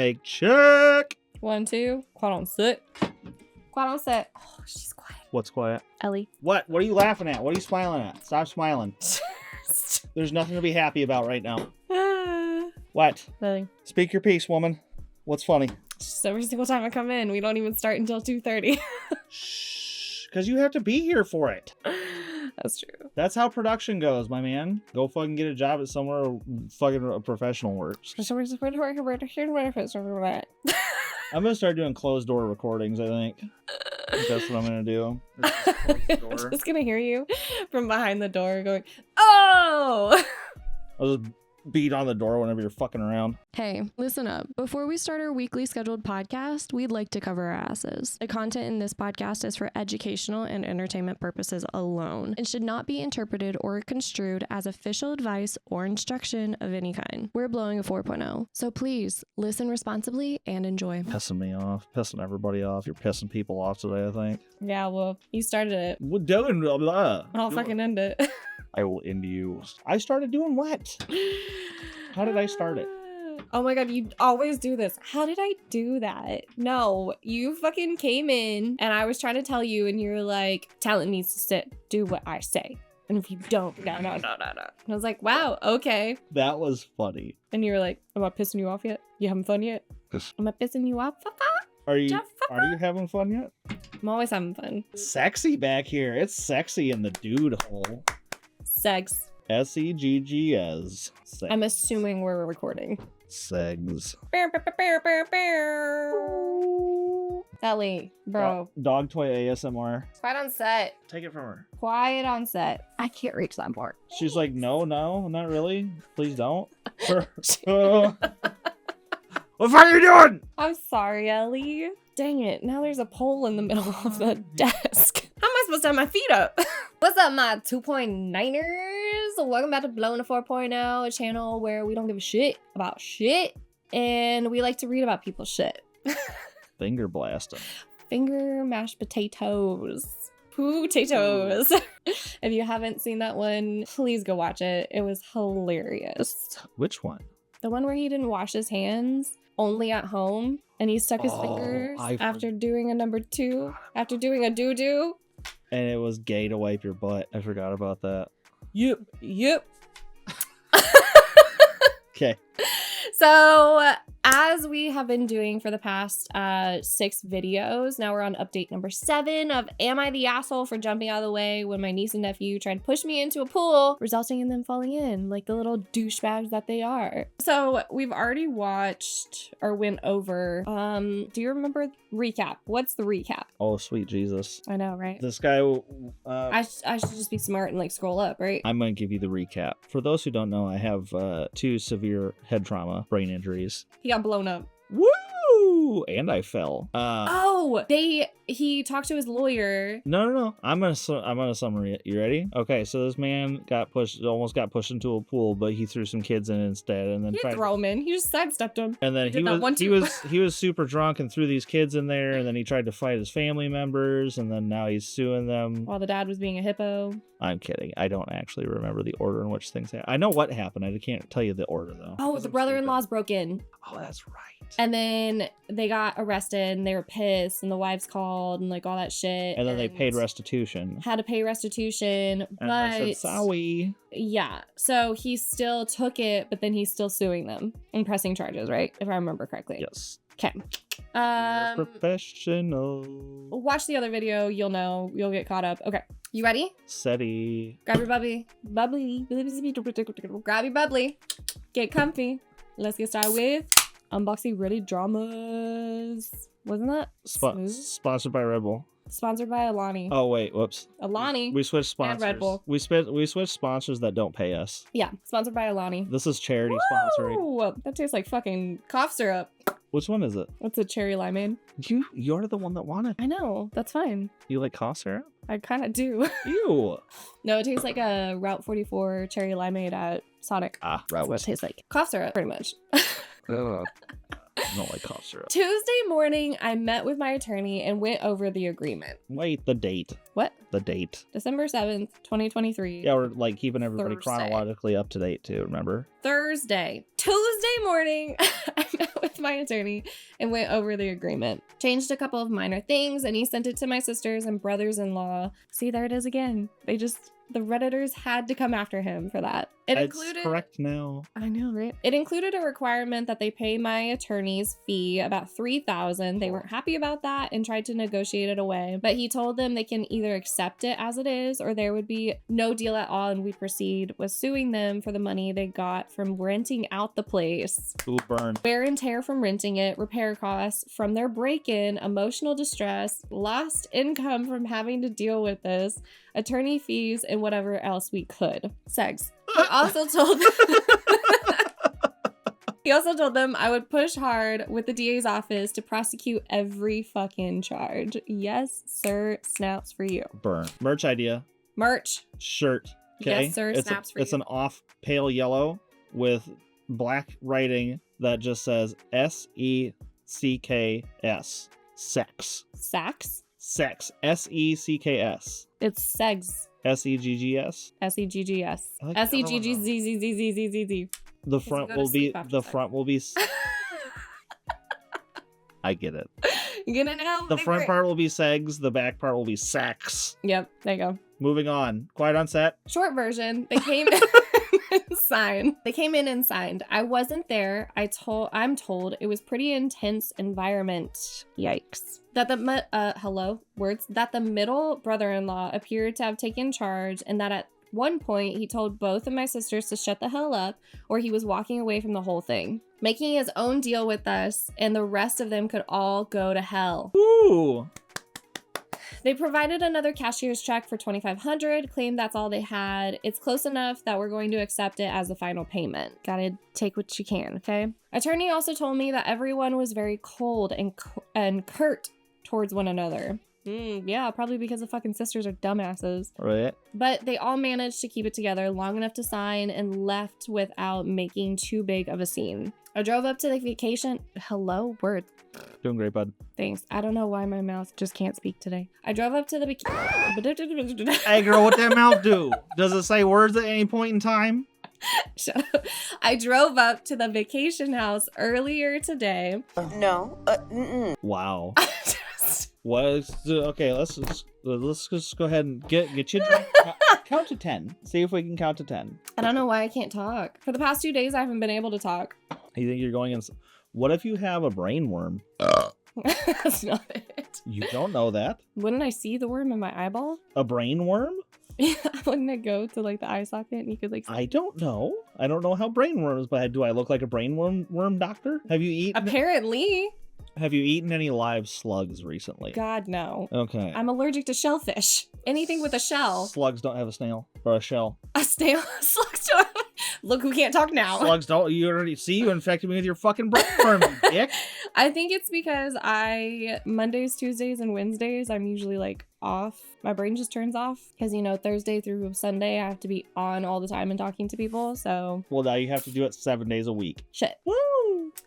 Mic check. 1, 2. Quiet on set. Quiet on set. Oh, she's quiet. What's quiet? Ellie. What? What are you laughing at? What are you smiling at? Stop smiling. There's nothing to be happy about right now. What? Nothing. Speak your piece, woman. What's funny? Just every single time I come in, we don't even start until 2:30. Shh. Because you have to be here for it. That's true. That's how production goes, my man. Go fucking get a job at somewhere fucking a professional works. I'm gonna start doing closed door recordings, I think. That's what I'm gonna do. I'm just gonna hear you from behind the door going, oh! I'll just beat on the door whenever you're fucking around. Hey, listen up. Before we start our weekly scheduled podcast, we'd like to cover our asses. The content in this podcast is for educational and entertainment purposes alone and should not be interpreted or construed as official advice or instruction of any kind. We're blowing a 4.0, so please listen responsibly and enjoy. Pissing me off. Pissing everybody off. You're pissing people off today, I think. Yeah, well, you started it. We're doing blah, blah. I'll fucking end it. I will end you. I started doing what? How did I start it? Oh my god, you always do this. How did I do that? No, you fucking came in and I was trying to tell you and you're like, talent needs to sit, do what I say. And if you don't, no. And I was like, wow, okay. That was funny. And you were like, am I pissing you off yet? You having fun yet? Am I pissing you off? Are you having fun yet? I'm always having fun. Sexy back here. It's sexy in the dude hole. Segs. S-E-G-G-S. Segs. I'm assuming we're recording. Segs. Ellie, bro. Dog toy ASMR. Quiet on set. Take it from her. Quiet on set. I can't reach that part. She's like, no, not really. Please don't. What the fuck are you doing? I'm sorry, Ellie. Dang it. Now there's a pole in the middle of the desk. How am I supposed to have my feet up? What's up, my 2.9ers? Welcome back to Blowing a 4.0, a channel where we don't give a shit about shit. And we like to read about people's shit. Finger blasting. Finger mashed potatoes. Potatoes. If you haven't seen that one, please go watch it. It was hilarious. Which one? The one where he didn't wash his hands only at home and he stuck his fingers after doing a number 2, after doing a doo-doo. And it was gay to wipe your butt. I forgot about that. Yep. Okay. So, as we have been doing for the past 6 videos, now we're on update number 7 of Am I the Asshole for Jumping Out of the Way when my niece and nephew tried to push me into a pool, resulting in them falling in like the little douchebags that they are. So, we've already watched or went over, do you remember recap? What's the recap? Oh, sweet Jesus. I know, right? This guy... I should just be smart and like scroll up, right? I'm going to give you the recap. For those who don't know, I have 2 severe head trauma, brain injuries. He got blown up. Woo! And I fell. He talked to his lawyer. No. I'm gonna summary it. You ready? Okay, so this man almost got pushed into a pool, but he threw some kids in instead, and then he didn't throw him in. He just sidestepped him. And then he was super drunk and threw these kids in there, and then he tried to fight his family members, and then now he's suing them while the dad was being a hippo. I'm kidding. I don't actually remember the order in which things happened. I know what happened. I can't tell you the order though. Oh, the brother-in-laws broke in. Oh, that's right. And then they got arrested and they were pissed and the wives called and like all that shit. And then they paid restitution. Had to pay restitution, and I said, sorry. Yeah. So he still took it, but then he's still suing them and pressing charges, right? If I remember correctly. Yes. Okay. Professional. Watch the other video. You'll know. You'll get caught up. Okay. You ready? Steady. Grab your bubbly. Grab your bubbly. Get comfy. Let's get started with unboxing ready dramas. Wasn't that sponsored by Red Bull? Sponsored by Alani. Oh wait, whoops. Alani. We switched sponsors. And Red Bull. We switched sponsors that don't pay us. Yeah, sponsored by Alani. This is charity sponsoring. That tastes like fucking cough syrup. Which one is it? What's a cherry limeade? You're the one that wanted. I know. That's fine. You like cough syrup? I kind of do. Ew. No, it tastes like a Route 44 cherry limeade at Sonic. Route. That's what it tastes like. Cough syrup, pretty much. I don't like cough syrup. Tuesday morning, I met with my attorney and went over the agreement. Wait, the date. What? The date. December 7th, 2023. Yeah, we're like keeping everybody Thursday. chronologically up to date too, remember? Thursday. Tuesday morning, I met with my attorney and went over the agreement. Changed a couple of minor things, and he sent it to my sisters and brothers-in-law. See, there it is again. The Redditors had to come after him for that. It's correct now. I know, right? It included a requirement that they pay my attorney's fee, about $3,000. They weren't happy about that and tried to negotiate it away. But he told them they can either accept it as it is, or there would be no deal at all, and we proceed with suing them for the money they got from renting out the place. Ooh, burn. Wear and tear from renting it, repair costs from their break-in, emotional distress, lost income from having to deal with this, attorney fees, and whatever else we could. Segs. He also told them I would push hard with the DA's office to prosecute every fucking charge. Yes, sir. Snaps for you. Burn. Merch idea. Merch. Shirt. Okay. Yes, sir. Snaps for you. It's an off pale yellow with black writing that just says SECKS. Sex. Sax? Sex. SECKS. It's segs. SEGGS. SEGGS. I like SEGGZZZZZZ. The front will be. I get it. You get it now? The front part will be segs. The back part will be sax. Yep. There you go. Moving on. Quiet on set. Short version. They came in and signed. They came in and signed. I wasn't there. I'm told it was pretty intense environment. Yikes. That the middle brother-in-law appeared to have taken charge, and that at one point he told both of my sisters to shut the hell up, or he was walking away from the whole thing, making his own deal with us, and the rest of them could all go to hell. Ooh. They provided another cashier's check for $2,500, claimed that's all they had. It's close enough that we're going to accept it as the final payment. Gotta take what you can, okay? Attorney also told me that everyone was very cold and curt towards one another. Yeah, probably because the fucking sisters are dumbasses. Right. But they all managed to keep it together long enough to sign and left without making too big of a scene. I drove up to the vacation. Hello, word. Doing great, bud. Thanks. I don't know why my mouth just can't speak today. I drove up to the vacation. Hey, girl, what that mouth do? Does it say words at any point in time? Shut up. I drove up to the vacation house earlier today. No. Wow. Okay, let's just go ahead and get you count to 10. See if we can count to 10. I don't know why I can't talk. For the past 2 days, I haven't been able to talk. You think you're going in? What if you have a brain worm? That's not it. You don't know that. Wouldn't I see the worm in my eyeball? A brain worm? Yeah, wouldn't it go to like the eye socket and you could like... I don't know. I don't know how brain worms, but do I look like a brain worm doctor? Have you eaten? Apparently. Have you eaten any live slugs recently? God, no. Okay. I'm allergic to shellfish. Anything with a shell. Slugs don't have a snail or a shell. A snail? Slugs don't. Look who can't talk now. Slugs don't. You already see you infected me with your fucking brain worm, you dick. I think it's because Mondays, Tuesdays, and Wednesdays, I'm usually like off. My brain just turns off because, Thursday through Sunday, I have to be on all the time and talking to people. So. Well, now you have to do it 7 days a week. Shit. Woo!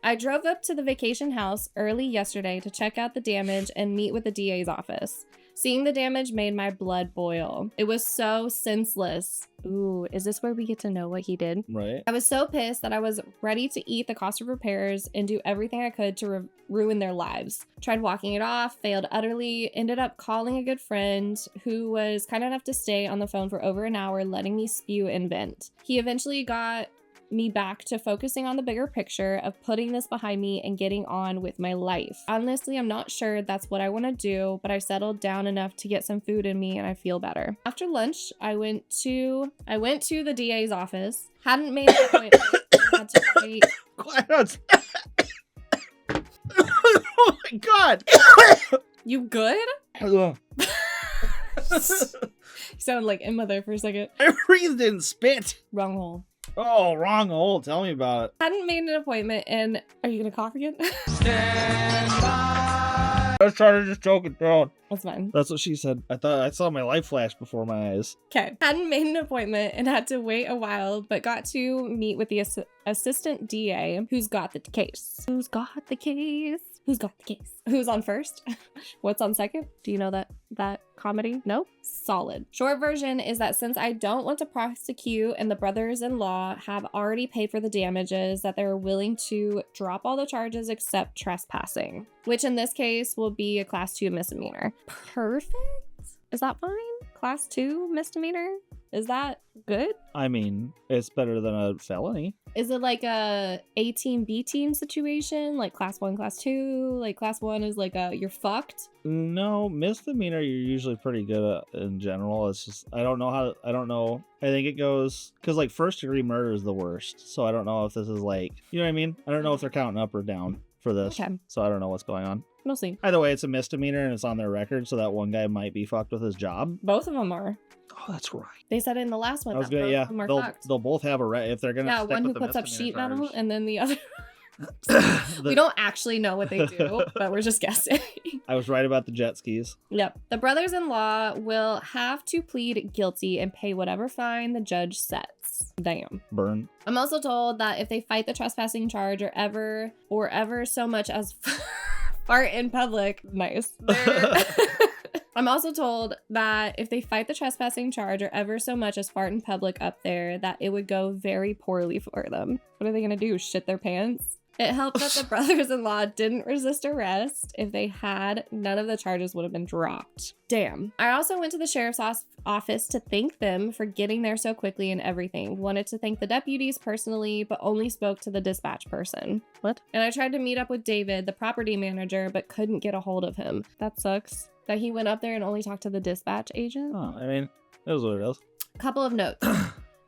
I drove up to the vacation house early yesterday to check out the damage and meet with the DA's office. Seeing the damage made my blood boil. It was so senseless. Ooh, is this where we get to know what he did? Right. I was so pissed that I was ready to eat the cost of repairs and do everything I could to ruin their lives. Tried walking it off, failed utterly, ended up calling a good friend who was kind enough to stay on the phone for over an hour, letting me spew and vent. He eventually got me back to focusing on the bigger picture of putting this behind me and getting on with my life. Honestly, I'm not sure that's what I want to do, but I settled down enough to get some food in me and I feel better. After lunch, I went to the DA's office. Hadn't made an appointment. Had to wait. Oh my god. You good? You You sound like Emma there for a second. I breathed in spit. Wrong hole. Oh, wrong hole. Tell me about it. Hadn't made an appointment and... Are you gonna cough again? I was trying to just choke it down. That's fine. That's what she said. I thought I saw my life flash before my eyes. Okay. Hadn't made an appointment and had to wait a while, but got to meet with the assistant DA who's got the case. Who's got the case? Who's got the case? Who's on first? What's on second? Do you know that comedy? No? Solid. Short version is that since I don't want to prosecute and the brothers-in-law have already paid for the damages, that they're willing to drop all the charges except trespassing, which in this case will be a class 2 misdemeanor. Perfect? Is that fine? Class 2 misdemeanor? Is that good? I mean, it's better than a felony. Is it like a A team, B team situation? Like class 1, class 2? Like class 1 is like you're fucked? No, misdemeanor you're usually pretty good at in general. It's just, I don't know. I think it goes, because like first degree murder is the worst. So I don't know if this is like, you know what I mean? I don't know if they're counting up or down for this. Okay. So I don't know what's going on. We'll see. Either way, it's a misdemeanor and it's on their record. So that one guy might be fucked with his job. Both of them are. Oh, that's right. They said it in the last one. I was good. Yeah, they'll both have a right if they're gonna. Yeah, stick one who with the puts up sheet misdemeanor metal, charge. and then the other. We don't actually know what they do, but we're just guessing. I was right about the jet skis. Yep. The brothers-in-law will have to plead guilty and pay whatever fine the judge sets. Damn. Burn. I'm also told that if they fight the trespassing charge or ever so much as fart in public, nice. I'm also told that if they fight the trespassing charge or ever so much as fart in public up there, that it would go very poorly for them. What are they going to do? Shit their pants? It helped that the brothers-in-law didn't resist arrest. If they had, none of the charges would have been dropped. Damn. I also went to the sheriff's office to thank them for getting there so quickly and everything. Wanted to thank the deputies personally, but only spoke to the dispatch person. What? And I tried to meet up with David, the property manager, but couldn't get a hold of him. That sucks. That he went up there and only talked to the dispatch agent? Oh, I mean, that was what it is. Couple of notes.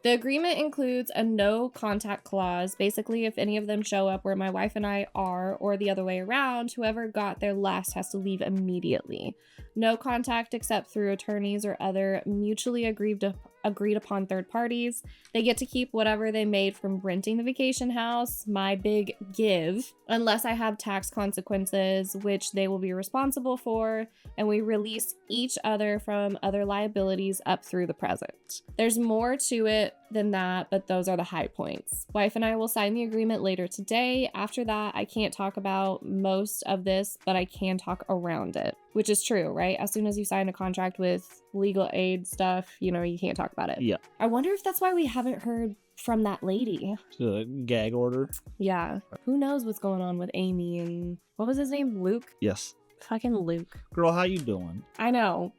The agreement includes a no contact clause. Basically, if any of them show up where my wife and I are, or the other way around, whoever got there last has to leave immediately. No contact except through attorneys or other mutually agreed upon third parties. They get to keep whatever they made from renting the vacation house, my big give, unless I have tax consequences, which they will be responsible for, and we release each other from other liabilities up through the present. There's more to it than that, but those are the high points. Wife and I will sign the agreement later today. After that, I can't talk about most of this, but I can talk around it, which is true, right? As soon as you sign a contract with legal aid stuff, you know, you can't talk about it. Yeah. I wonder if that's why we haven't heard from that lady. The gag order. Yeah. Who knows what's going on with Amy and what was his name? Luke? Yes. Fucking Luke. Girl, how you doing? I know.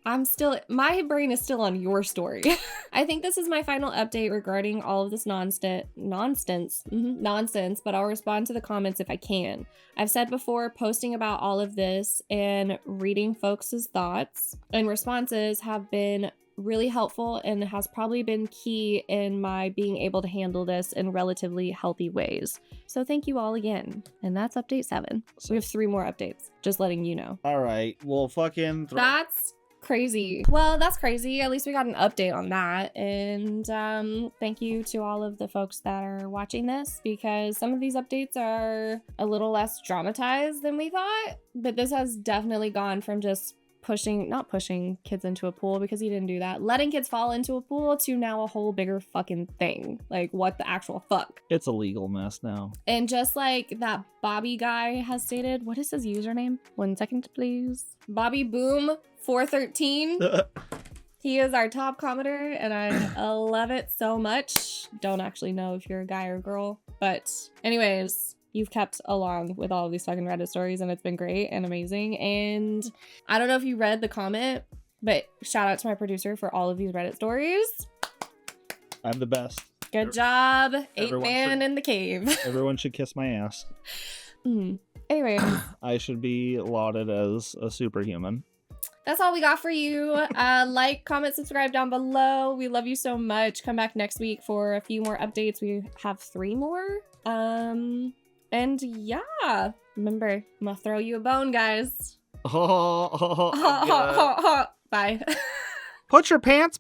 My brain is still on your story. I think this is my final update regarding all of this nonsense, but I'll respond to the comments if I can. I've said before, posting about all of this and reading folks' thoughts and responses have been really helpful and has probably been key in my being able to handle this in relatively healthy ways. So thank you all again. And that's update 7. We have 3 more updates, just letting you know. All right. Well, fucking... That's crazy. Well, that's crazy. At least we got an update on that. And thank you to all of the folks that are watching this, because some of these updates are a little less dramatized than we thought. But this has definitely gone from just not pushing kids into a pool, because he didn't do that, letting kids fall into a pool, to now a whole bigger fucking thing. Like, what the actual fuck? It's a legal mess now. And just like that Bobby guy has stated, what is his username? 1 second, please. Bobby Boom 413. He is our top commenter, and I love it so much. Don't actually know if you're a guy or a girl, but anyways, you've kept along with all of these fucking Reddit stories, and it's been great and amazing. And I don't know if you read the comment, but shout out to my producer for all of these Reddit stories. I'm the best. Good job. Everyone 8-man in the cave. Everyone should kiss my ass. Anyway. I should be lauded as a superhuman. That's all we got for you. Like, comment, subscribe down below. We love you so much. Come back next week for a few more updates. We have 3 more. And yeah, remember, I'm gonna throw you a bone, guys. Bye. Put your pants